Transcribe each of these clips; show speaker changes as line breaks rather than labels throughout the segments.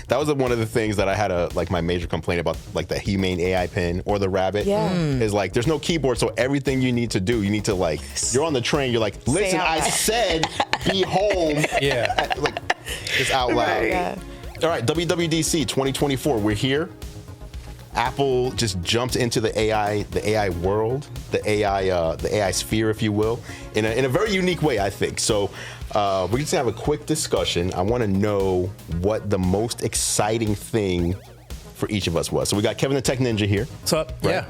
That was one of the things that I had my major complaint about, like the humane AI pin or the rabbit.
Yeah.
Is like there's no keyboard, so everything you need to do, you need to like you're on the train, you're like, listen, I said be home.
Yeah.
Like just out loud.
Right. Yeah.
All right, WWDC 2024, we're here. Apple just jumped into the AI world, the AI sphere, if you will, in a very unique way, I think. So we're just gonna have a quick discussion. I want to know what the most exciting thing for each of us was. So we got Kevin the Tech Ninja here.
What's up?
Right?
Yeah.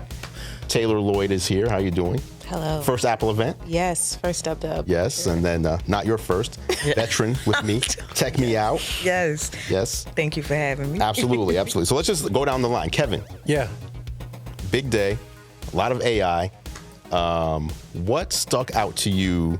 Taylor Lloyd is here. How you doing?
Hello.
First Apple event?
Yes, first dub.
Yes, and then not your first. Veteran with me. Tech me out.
Yes.
Yes.
Thank you for having me.
Absolutely, absolutely. So let's just go down the line. Kevin.
Yeah.
Big day, a lot of AI. What stuck out to you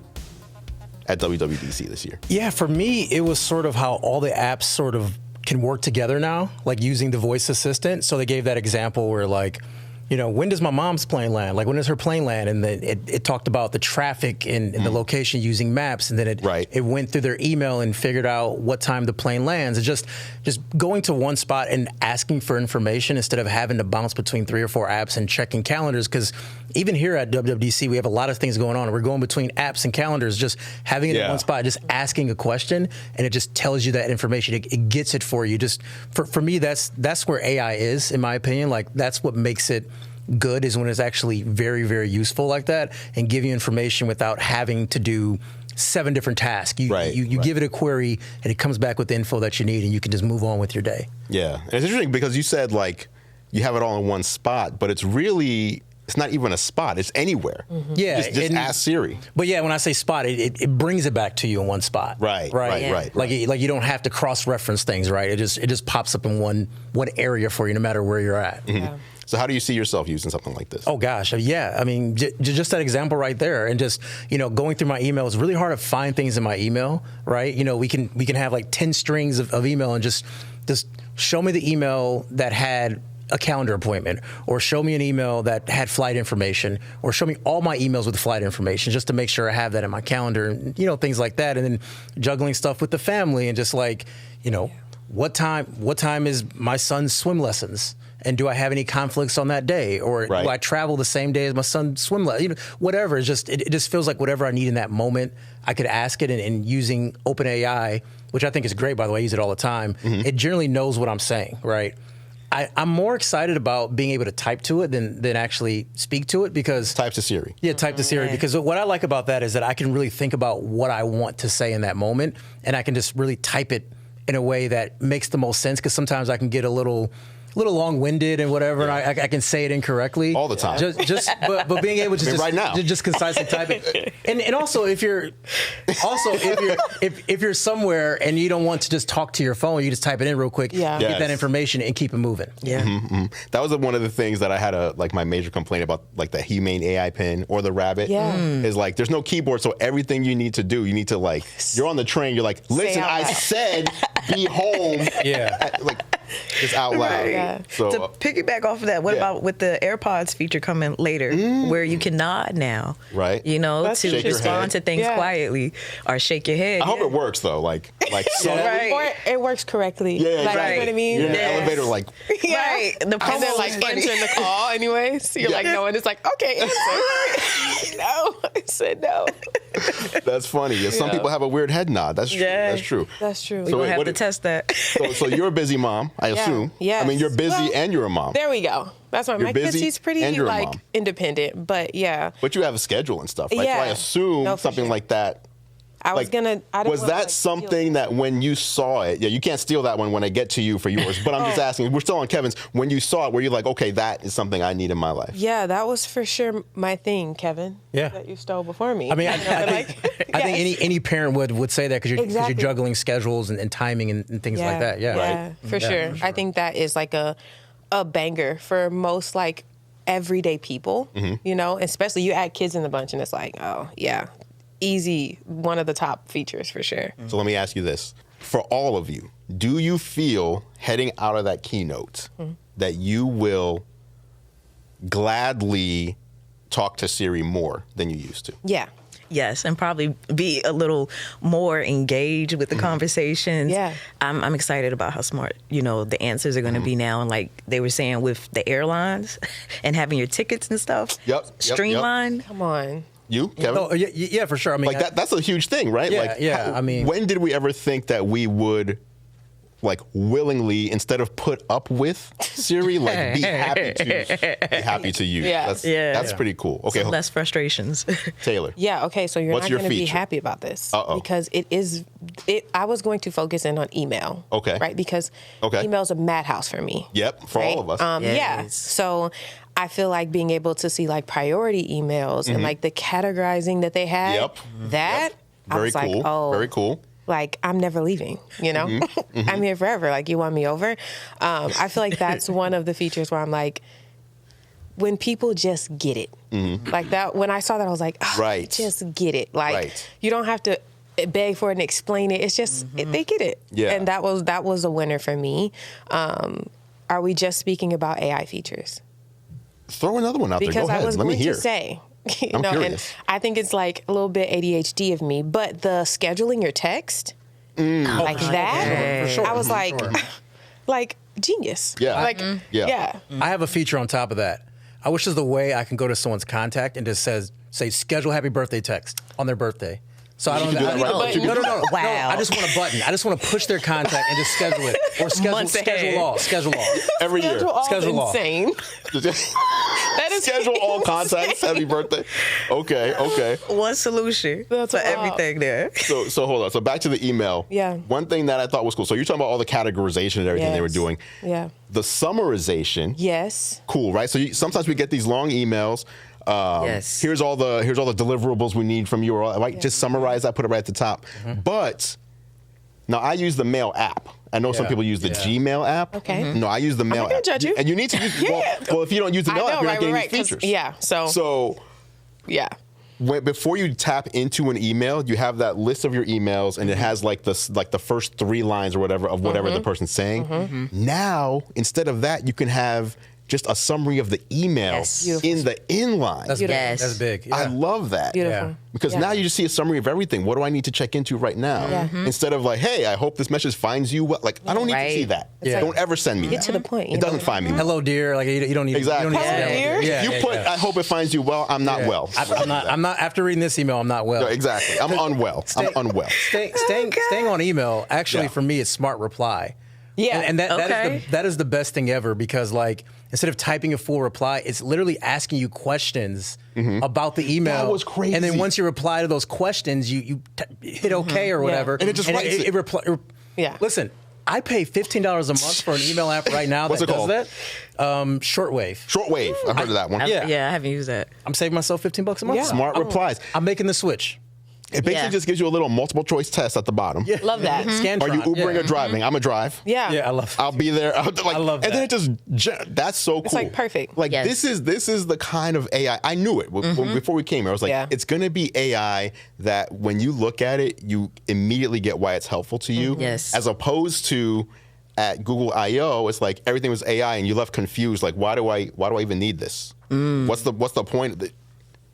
at WWDC this year?
Yeah, for me, it was sort of how all the apps sort of can work together now, like using the voice assistant. So they gave that example where like, you know, when does my mom's plane land? Like, when does her plane land? And then it talked about the traffic and the location using maps. And then it went through their email and figured out what time the plane lands. It's just going to one spot and asking for information instead of having to bounce between 3 or 4 apps and checking calendars. Because even here at WWDC, we have a lot of things going on. We're going between apps and calendars, just having it in one spot, just asking a question, and it just tells you that information. It gets it for you. Just for me, that's where AI is, in my opinion. Like, that's what makes it good, is when it's actually very, very useful like that and give you information without having to do 7 different tasks. You give it a query and it comes back with the info that you need, and you can just move on with your day.
Yeah, and it's interesting because you said like you have it all in one spot, but it's not even a spot. It's anywhere.
Yeah,
just ask Siri.
But yeah, when I say spot, it brings it back to you in one spot.
Right.
Like you don't have to cross-reference things, right? It just pops up in one area for you, no matter where you're at.
Mm-hmm. Yeah. So how do you see yourself using something like this?
Oh gosh, yeah. I mean, just that example right there, and just going through my email, it's really hard to find things in my email, right? We can have like 10 strings of email, and just show me the email that had a calendar appointment, or show me an email that had flight information, or show me all my emails with the flight information, just to make sure I have that in my calendar, and things like that. And then juggling stuff with the family, and just like, what time is my son's swim lessons? And do I have any conflicts on that day? Or do I travel the same day as my son's swim lesson? Whatever. It just feels like whatever I need in that moment, I could ask it. And using OpenAI, which I think is great, by the way, I use it all the time, it generally knows what I'm saying, right? I'm more excited about being able to type to it than actually speak to it, because...
Type to Siri.
Yeah, type to Siri. Because what I like about that is that I can really think about what I want to say in that moment, and I can just really type it in a way that makes the most sense, because sometimes I can get a little long-winded and whatever, and I can say it incorrectly
all the time.
But being able to
right now,
just concisely type it, and also if you're somewhere and you don't want to just talk to your phone, you just type it in real quick, get that information and keep it moving.
Yeah,
that was one of the things that I had my major complaint about, like the humane AI pin or the rabbit. Is like there's no keyboard, so everything you need to do, you need to like you're on the train, you're like, listen, I said be home. Just out loud.
Right.
So,
to piggyback off of that, what about with the AirPods feature coming later, where you can nod now,
right?
To respond to things quietly or shake your head.
I hope it works though, like so.
Or it works correctly.
Yeah,
like,
right.
You know what I mean?
You're in the elevator, like
right. The
and then like entering the call anyway. So you're like, no, and it's like, okay, answer. No, I said no.
That's funny. Some people have a weird head nod. That's true. That's true.
That's true.
So we'll have to test that.
So you're a busy mom, I assume.
Yes.
I mean, you're busy and you're a mom.
There we go. That's why my kid, she's pretty independent, but yeah.
But you have a schedule and stuff, right? So I assume something like that. Was that something that when you saw it, you can't steal that one when I get to you for yours, but I'm just asking, we're still on Kevin's, when you saw it, were you like, okay, that is something I need in my life?
Yeah, that was for sure my thing, Kevin.
Yeah.
That you stole before me.
I mean, I think any parent would say that, because you're juggling schedules and timing and things like that.
Yeah, for sure. I think that is like a banger for most like everyday people, especially you add kids in the bunch and it's like, oh yeah, easy, one of the top features for sure.
So let me ask you this. For all of you, do you feel heading out of that keynote that you will gladly talk to Siri more than you used to?
Yeah.
Yes, and probably be a little more engaged with the conversations.
Yeah.
I'm excited about how smart, the answers are going to be now. And like they were saying with the airlines and having your tickets and stuff streamlined.
Come on.
You, Kevin?
Oh, yeah, for sure. I mean,
Like that's a huge thing, right?
Yeah,
like,
yeah, I mean-
when did we ever think that we would, like, willingly, instead of put up with Siri, like, be happy to use?
Yeah.
That's pretty cool. Okay,
Some less frustrations.
Taylor.
Yeah, okay, so you're
What's
not
your
going to be
feature?
happy about this.
Uh-oh.
Because I was going to focus in on email.
Okay.
Right? Because email's a madhouse for me.
Yep, for all of us.
Yeah.
Yes.
So I feel like being able to see like priority emails and like the categorizing that they had.
Yep.
That I
Very
was like,
cool.
oh,
Very cool.
like I'm never leaving, I'm here forever. Like you want me over. I feel like that's one of the features where I'm like, when people just get it, like that. When I saw that, I was like, oh,
Right.
just get it. Like
Right.
you don't have to beg for it and explain it. It's just they get it.
Yeah.
And that was a winner for me. Are we just speaking about AI features?
Throw another one out there. Go
Because
ahead.
I was
Let me
going
hear.
to say,
I'm
and
curious.
I think it's like a little bit ADHD of me, but the scheduling your text, like that,
for sure.
I was like,
Sure.
like genius.
Yeah.
Like,
Yeah.
I have a feature on top of that. I wish there's the way I can go to someone's contact and just say schedule happy birthday text on their birthday. So I don't
can do that right now.
No.
Wow.
No, I just want a button. I just want to push their contact and just schedule it. Or
Months ahead.
schedule all.
Every year.
Schedule all
Schedule all.
insane. That is
Schedule all contacts. Happy birthday. Okay.
One solution
That's
for
wild.
everything there.
So hold on. So back to the email.
Yeah.
One thing that I thought was cool. So you're talking about all the categorization and everything they were
Yes.
doing.
Yeah.
The summarization.
Yes.
Cool, right? So sometimes we get these long emails.
Yes.
Here's all the deliverables we need from you. Or right, just summarize that, put it right at the top. But now I use the Mail app. I know some
Yeah.
people use the
Yeah.
Gmail app.
Okay.
No, I use the Mail
not gonna
app.
judge you.
And you need to use. Well, if you don't use the
I
Mail
know,
app, you're not getting
right.
these
'Cause-
features.
yeah. So yeah.
Before you tap into an email, you have that list of your emails, and it has like the first 3 lines or whatever of whatever the person's saying. Now, instead of that, you can have just a summary of the email
Yes.
in the inline.
That's
Beautiful.
big. That's big.
I
Yeah.
love that.
Beautiful.
Yeah.
Because now you just see a summary of everything. What do I need to check into right now?
Yeah.
Instead of like, hey, I hope this message finds you well. Like, I don't need to
Right.
see that.
Yeah.
Don't ever send me
Get
that.
to the point.
It doesn't find me well.
Hello, dear. Like you don't need.
Exactly.
You don't need
Hello,
to say
dear.
Yeah,
You
yeah,
put,
yeah.
I hope it finds you well. I'm not well.
I'm not. After reading this email, I'm not well.
No, exactly. I'm unwell. I'm unwell.
Staying on email, actually,
Yeah.
for me, it's smart reply.
Yeah.
And that
Okay.
that is the best thing ever because, like, instead of typing a full reply, it's literally asking you questions about the email.
That was crazy.
And then once you reply to those questions, you hit OK or whatever.
And it just writes it.
Yeah.
Listen, I pay $15 a month for an email app right now
What's
that
it
does
called?
that. Shortwave.
Shortwave. I've heard of that one.
Yeah.
Yeah, I haven't used that.
I'm saving myself $15 a month.
Yeah.
Smart replies.
I'm making the switch.
It basically
Yeah.
just gives you a little multiple choice test at the bottom.
Yeah.
Love that.
Scantron.
Are you Ubering
yeah.
or driving? I'm a drive.
Yeah.
Yeah, I love that.
I'll be there. I
love
And then
that.
it just, that's so cool.
like perfect.
Like
Yes.
this is the kind of AI. I knew it before we came here. I was like,
Yeah.
it's going to be AI that when you look at it, you immediately get why it's helpful to you.
Yes.
As opposed to at Google I/O, it's like everything was AI and you left confused. Like, why do I even need this? What's the point?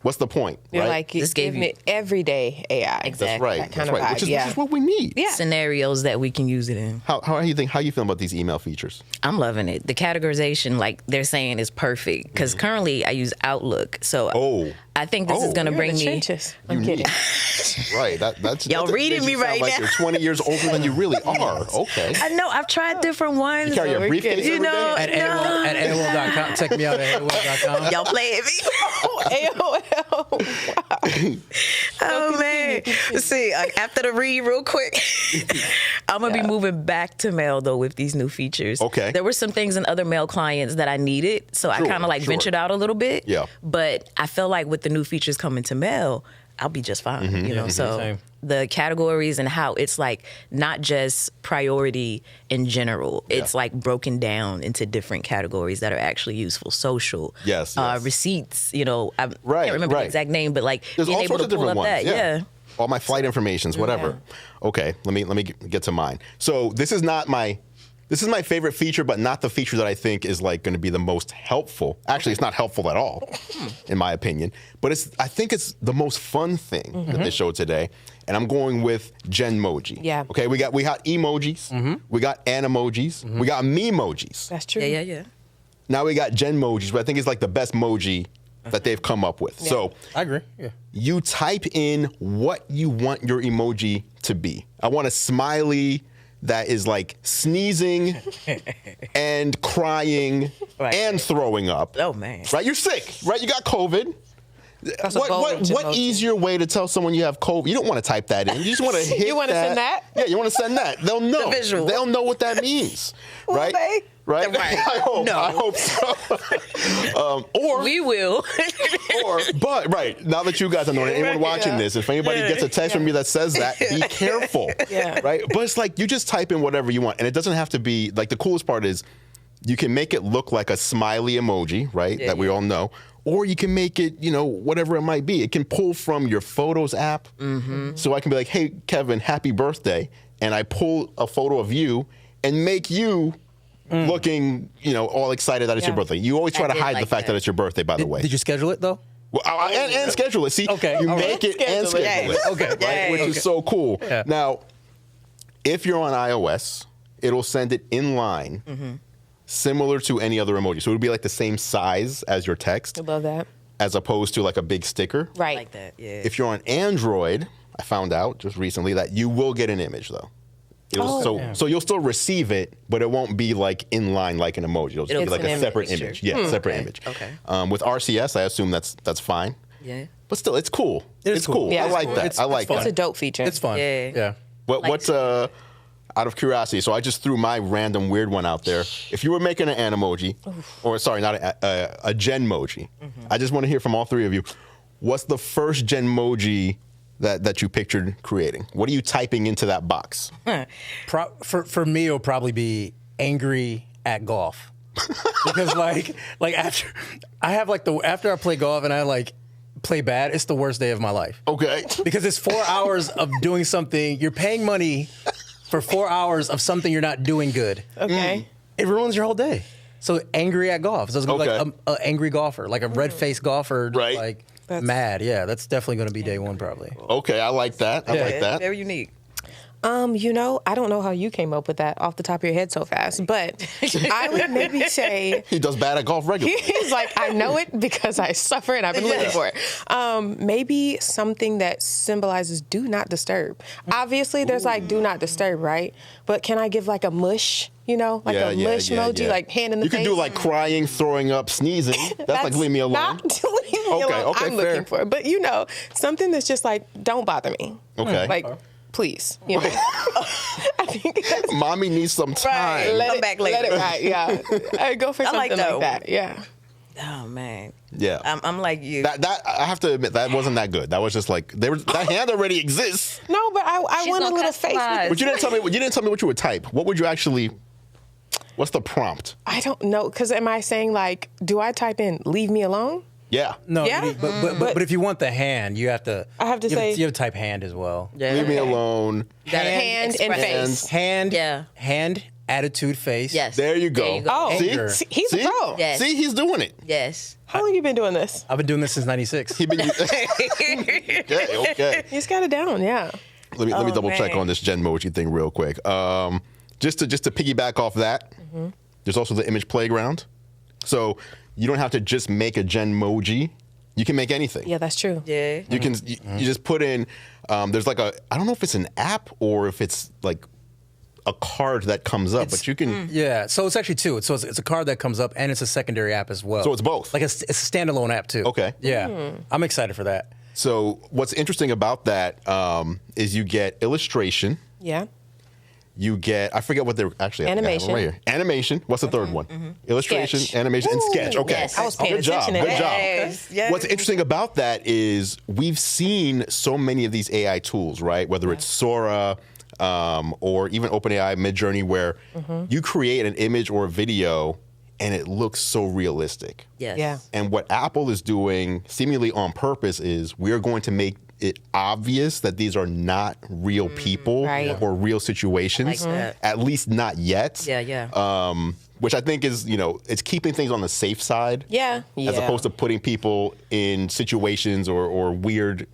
What's the point?
You're
right?
like,
This gave
give me
you-
everyday AI.
Exactly.
That's right.
That kind
That's
of
right.
vibe.
Which is
yeah.
what we need.
Yeah.
Scenarios that we can use it in.
How you feeling about these email features?
I'm loving it. The categorization, like they're saying, is perfect. Because currently I use Outlook. So
Oh.
I think this is going to
You're
bring
in the
me.
trenches. I'm kidding.
Right. That's
Y'all
that
reading
makes you
me
sound
right
like
now.
You're 20 years older than you really are. Okay.
I know, I've tried different ones.
You carry a
we're
briefcase
kidding.
every day?
At
No.
AOL.com. Check me out at AOL.com.
Y'all play at me.
AOL.
Oh man! See, after the read, real quick, I'm gonna be moving back to mail though with these new features.
Okay.
There were some things in other mail clients that I needed, so I
Sure,
kind of like
sure.
ventured out a little bit.
Yeah.
But I feel like with the new features coming to mail, I'll be just fine.
Mm-hmm.
You know, so
same.
the categories and how it's like not just priority in general. It's like broken down into different categories that are actually useful. Social.
Yes.
Receipts. You know, I
Right,
can't remember
right.
the exact name, but like
There's
being
all
able
sorts
to
of
pull
different
up
ones.
that. Yeah.
All my flight informations, whatever. Okay, let me get to mine. So this is not This is my favorite feature, but not the feature that I think is like going to be the most helpful. Actually, it's not helpful at all, in my opinion. But I think it's the most fun thing that they showed today. And I'm going with Genmoji.
Yeah.
Okay, we got emojis, we got animojis, we got memojis.
That's true.
Yeah.
Now we got Genmojis, but I think it's like the best moji that they've come up with.
Yeah.
So
I agree. Yeah.
you type in what you want your emoji to be. I want a smiley that is like sneezing and crying
Right.
and throwing up.
Oh, man.
Right? You're sick, right? You got COVID.
That's a bold
What
emoji.
easier way to tell someone you have COVID? You don't want to type that in. You just want to hit
You wanna send that?
Yeah, you want to send that. They'll know.
The visual.
They'll know what that means.
Will
right?
they?
Right?
Right.
I hope so. Or
We will.
Right, now that you guys are knowing, anyone watching this, if anybody gets a text from me that says that, be careful.
Yeah.
Right? But it's like you just type in whatever you want. And it doesn't have to be, like, the coolest part is you can make it look like a smiley emoji, right?
Yeah,
that we all know. Or you can make it, whatever it might be. It can pull from your Photos app. So I can be like, hey, Kevin, happy birthday. And I pull a photo of you and make you looking, all excited that it's your
Yeah.
birthday. You always try to
did
hide
like
the fact
that.
that it's your birthday, by the way.
Did you schedule it though?
Well, and schedule it. See,
Okay,
you
all right.
make it and
Schedule
schedule
it.
it.
Okay,
Right? Which is so cool.
Yeah.
Now, if you're on iOS, it'll send it inline, similar to any other emoji. So it would be like the same size as your text,
I love that.
as opposed to like a big sticker.
Right.
Like that, yeah.
If you're on Android, I found out just recently that you will get an image though. So you'll still receive it, but it won't be like inline like an emoji. It'll just be
It's
like
an
a separate
image.
image. Yeah, separate image.
Okay.
With RCS, I assume that's fine.
Yeah.
But still, it's cool.
It is
It's
cool.
cool.
Yeah.
I like that.
It's
I like
fun.
It's
that.
a dope feature.
It's fun.
Yeah.
What's out of curiosity? So I just threw my random weird one out there. If you were making an Animoji, or sorry, not a Genmoji, I just want to hear from all three of you. What's the first Genmoji that you pictured creating? What are you typing into that box?
For me, it'll probably be angry at golf. Because like after I play golf and I like play bad, it's the worst day of my life.
Okay.
Because it's 4 hours of doing something. You're paying money for 4 hours of something you're not doing good.
Okay.
It ruins your whole day. So angry at golf. So it's gonna be like
Okay.
an angry golfer, like a red-faced golfer,
Right.
like
That's-
mad. Yeah, that's definitely gonna be day one probably.
Okay, I like that. I like that.
Very unique.
I don't know how you came up with that off the top of your head so fast, but I would maybe say
He does bad at golf regularly.
he's like, I know it because I suffer and I've been looking for it. Maybe something that symbolizes do not disturb. Obviously, there's like do not disturb, right? But can I give like a mush? Like a mush emoji, like hand in the
You
face.
can do like crying, throwing up, sneezing. That's like leave me alone.
Not leave me alone.
Okay,
I'm
fair.
looking for it. But something that's just like, don't bother me.
Okay.
Like, please. I think that's
Mommy needs some time.
Let
Come
it
back later.
Let it ride, yeah. Go for
I like
something
that
like that. Yeah.
Oh man.
Yeah.
I'm like you.
That I have to admit that wasn't that good. That was just like that hand already exists.
No, but I
She's
want a
gonna
little face.
customize.
But you didn't tell me what you would type. What would you actually? What's the prompt?
I don't know, because am I saying like, do I type in "leave me alone"?
Yeah.
No,
Yeah?
but if you want the hand, you have to.
I have to
you
say-
you have to type hand as well.
Yeah.
Leave me alone.
Gotta
Hand and
express-
face.
Hand.
Yeah.
Hand. Attitude. Face.
Yes.
There you go.
There you go.
Oh,
See?
Anger.
He's
See?
a pro.
Yes.
See, he's doing it.
Yes.
How long you been doing this?
I've been doing this since '96.
He been. Okay.
He's got it down. Yeah.
Let me double check
man.
on this Genmoji thing real quick. Just to piggyback off that, there's also the image playground. So you don't have to just make a Genmoji. You can make anything.
Yeah, that's true.
Yeah.
You can you just put in. There's like I don't know if it's an app or if it's like a card that comes up, but you can.
Yeah, so it's actually two. It's a card that comes up, and it's a secondary app as well.
So it's both?
Like it's a standalone app too.
Okay.
Yeah, I'm excited for that.
So what's interesting about that is you get illustration.
Yeah.
You get, I forget what they're actually, I think I have them
Animation.
right here. Animation. What's the third one? Illustration,
Sketch.
animation, and sketch. Okay.
yes. I was
paying
Good job.
attention to
Good
that.
job.
Yes.
What's interesting about that is we've seen so many of these AI tools, right? Whether it's Sora or even OpenAI Midjourney, where you create an image or a video and it looks so realistic.
Yes.
Yeah.
And what Apple is doing, seemingly on purpose, is we're going to make it obvious that these are not real people
Right.
or real situations.
like that.
At least not yet.
Yeah.
Which I think is, it's keeping things on the safe side.
Yeah.
As opposed to putting people in situations or weird,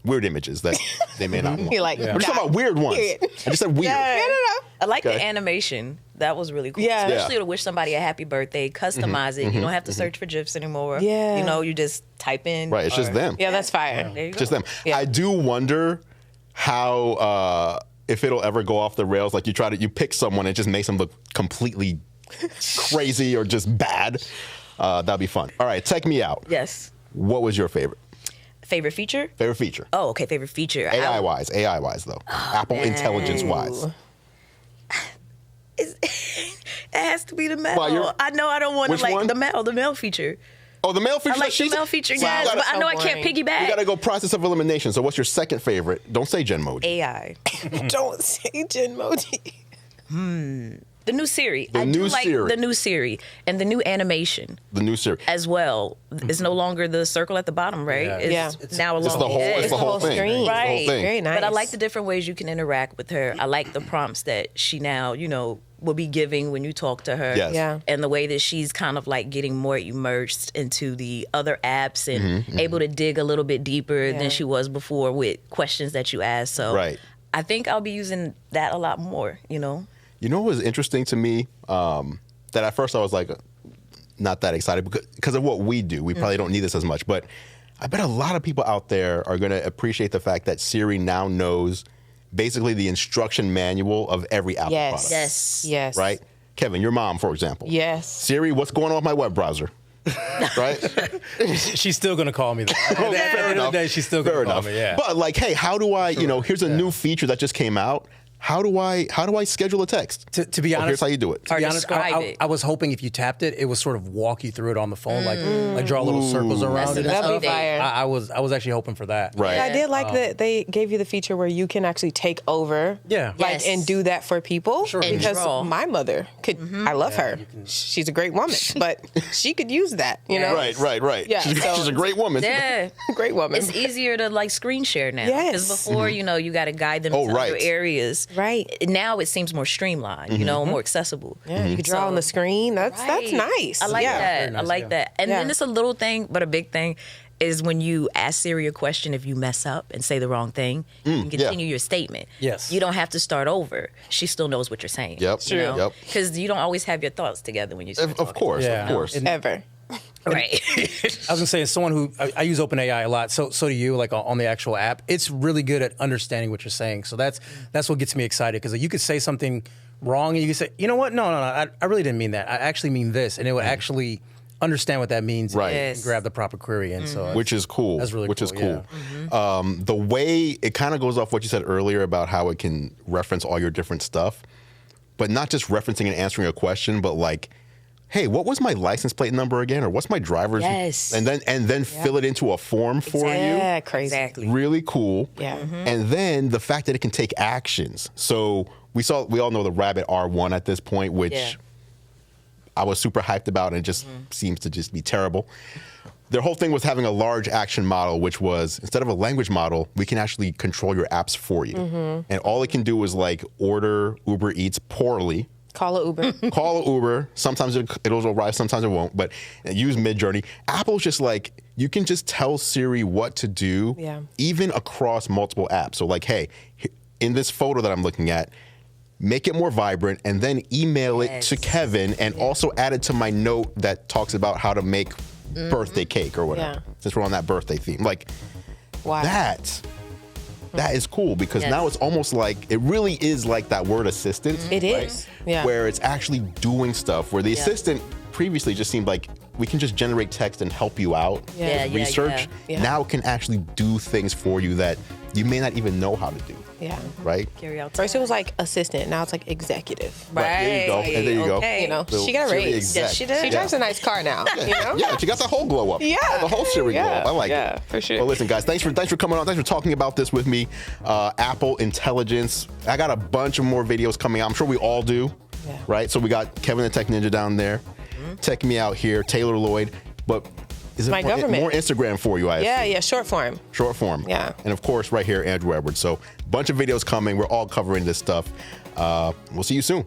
weird images that they may not want.
You're like,
We're just talking about weird ones.
Period.
I just said weird.
Yeah, no.
I like
Okay.
the animation. That was really cool.
Yeah.
Especially to wish somebody a happy birthday, customize it. You don't have to search for GIFs anymore.
Yeah.
You just type in.
Right, it's just them.
Yeah, that's fire.
There you go.
Just them.
Yeah.
I do wonder how, if it'll ever go off the rails, like you pick someone, it just makes them look completely crazy or just bad. That'd be fun. All right, check me out.
Yes.
What was your favorite?
Favorite feature?
Favorite feature?
Oh, okay. Favorite feature.
AI wise though. Apple Intelligence wise.
It has to be the mail.
Well,
I know I don't want to
Which
like
one?
the mail feature.
Oh, the mail feature.
I like the mail feature, yes, but I know I can't
boring.
piggyback.
You gotta go process of elimination. So what's your second favorite? Don't say Genmoji.
AI.
Don't say Genmoji.
The new Siri.
The
I
new
do like
Siri.
the new Siri and the new animation
The new Siri.
as well. It's no longer the circle at the bottom, right?
Yeah.
It's now along
It's the whole.
edge.
It's the whole thing.
screen.
It's the whole
Right.
thing.
Very nice.
But I like the different ways you can interact with her. I like the prompts that she now, will be giving when you talk to her.
Yes.
Yeah.
And the way that she's kind of like getting more immersed into the other apps and able to dig a little bit deeper
Yeah.
than she was before with questions that you ask. So
Right.
I think I'll be using that a lot more,
You know what was interesting to me? That at first I was like, not that excited because of what we do. We probably don't need this as much, but I bet a lot of people out there are going to appreciate the fact that Siri now knows basically the instruction manual of every Apple
Yes.
product.
Yes.
Yes.
Right? Kevin, your mom, for example.
Yes.
Siri, what's going on with my web browser? Right?
She's still gonna call me that. At the end of the day, she's still
Fair
gonna call
enough.
me. Yeah.
But like, hey, how do I, here's a new feature that just came out. How do I schedule a text?
To be honest,
Here's how you do it.
To
Or
be honest,
describe it.
I was hoping if you tapped it, it would sort of walk you through it on the phone, like draw little circles around it. and
That'd be
stuff.
fire.
I was actually hoping for that.
Right.
I did like that they gave you the feature where you can actually take over,
Yeah.
Yes.
and do that for people.
Sure.
And
Because
draw.
my mother could. I love her. She's a great woman, but she could use that. You know,
Right.
Yeah,
She's,
so-
she's a great woman.
Yeah.
great woman.
It's easier to like screen share now.
Yes.
Because before, you got to guide them
Oh,
to
right.
other areas.
Right.
Now it seems more streamlined, more accessible.
Yeah, you could draw on the screen. That's
Right.
nice.
I like
Yeah.
that.
nice,
I like
yeah.
that. And then
Yeah.
it's a little thing, but a big thing is when you ask Siri a question, if you mess up and say the wrong thing, you can continue your statement.
Yes.
You don't have to start over. She still knows what you're saying.
Yep. True. Yep.
Because you don't always have your thoughts together when you start
Of
talking.
course,
Yeah.
of course.
And-
Ever.
Right.
I was gonna say, as someone who I use OpenAI a lot, so do you, like on the actual app. It's really good at understanding what you're saying. So that's what gets me excited, because you could say something wrong and you could say, you know what? No, I really didn't mean that. I actually mean this, and it would actually understand what that means
Right.
and grab the proper query. And so
Which is cool.
That's really
Which
cool,
is cool.
yeah.
The way it kind of goes off what you said earlier about how it can reference all your different stuff, but not just referencing and answering a question, but like, hey, what was my license plate number again, or what's my driver's?
Yes.
And then fill it into a form for
Yeah, crazy.
Exactly.
you. Really cool.
Yeah.
And then the fact that it can take actions. So we all know the Rabbit R1 at this point, which
Yeah.
I was super hyped about, and it just seems to just be terrible. Their whole thing was having a large action model, which was, instead of a language model, we can actually control your apps for you. And all it can do is like order Uber Eats poorly,
Call a Uber.
call an Uber. Sometimes it'll arrive, sometimes it won't. But use Midjourney. Apple's just like, you can just tell Siri what to do,
Yeah.
even across multiple apps. So like, hey, in this photo that I'm looking at, make it more vibrant, and then email it to
Yes.
Kevin, and also add it to my note that talks about how to make birthday cake or whatever.
Yeah.
Since we're on that birthday theme, like
Wow.
that is cool, because
Yes.
now it's almost like, it really is like that word assistant.
It is. Yeah.
Where it's actually doing stuff, where the assistant previously just seemed like we can just generate text and help you out
Yeah.
with
Yeah,
research.
yeah.
Now it can actually do things for you that you may not even know how to do,
Yeah.
right?
Carry out.
First it was like assistant. Now it's like executive.
Right, there you go. And there you go.
Okay.
You know,
So
she got a
Siri
raise.
exec.
Yes, she did.
She drives a nice car now. You know.
Yeah, she got the whole glow up.
Yeah.
The whole Siri glow
Yeah,
up. I like it.
yeah, for sure.
Well, listen, guys, thanks for coming on. Thanks for talking about this with me. Apple Intelligence. I got a bunch of more videos coming out. I'm sure we all do.
Yeah.
Right? So we got Kevin the Tech Ninja down there. Tech Me Out here, Taylor Lloyd. But Is it
my government.
More Instagram for you, I assume.
Yeah, short form.
Short form.
Yeah.
And of course, right here, Andru Edwards. So, bunch of videos coming. We're all covering this stuff. We'll see you soon.